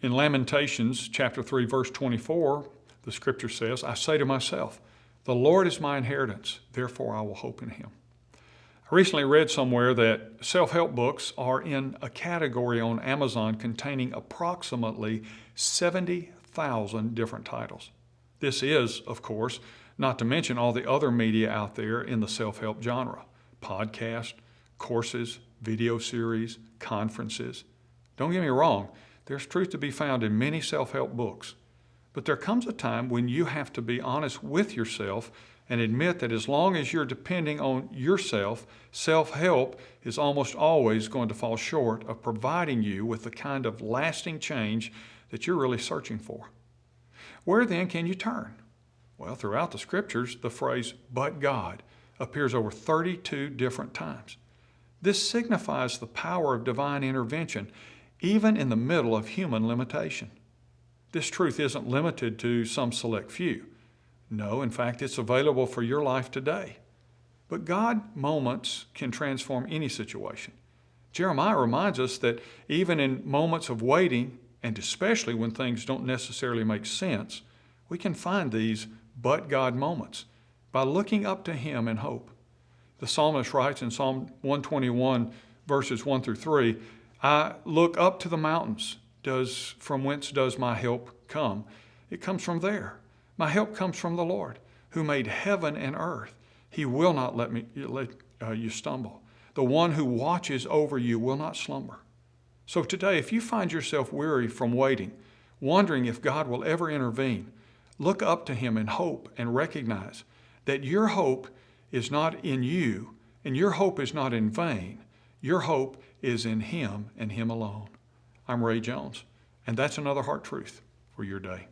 In Lamentations chapter 3, verse 24, the scripture says, I say to myself, the Lord is my inheritance, therefore I will hope in him. I recently read somewhere that self-help books are in a category on Amazon containing approximately 70,000 different titles. This is, of course, not to mention all the other media out there in the self-help genre: podcasts, courses, video series, conferences. Don't get me wrong, there's truth to be found in many self-help books. But there comes a time when you have to be honest with yourself and admit that as long as you're depending on yourself, self-help is almost always going to fall short of providing you with the kind of lasting change that you're really searching for. Where then can you turn? Well, throughout the scriptures, the phrase, "but God," appears over 32 different times. This signifies the power of divine intervention, even in the middle of human limitation. This truth isn't limited to some select few. No, in fact, it's available for your life today. But God moments can transform any situation. Jeremiah reminds us that even in moments of waiting, and especially when things don't necessarily make sense, we can find these but God moments by looking up to him in hope. The psalmist writes in Psalm 121, verses 1 through 3, I look up to the mountains. From whence does my help come? It comes from there. My help comes from the Lord, who made heaven and earth. He will not let you stumble. The one who watches over you will not slumber. So today, if you find yourself weary from waiting, wondering if God will ever intervene, look up to him in hope and recognize that your hope is not in you, and your hope is not in vain. Your hope is in him and him alone. I'm Ray Jones, and that's another heart truth for your day.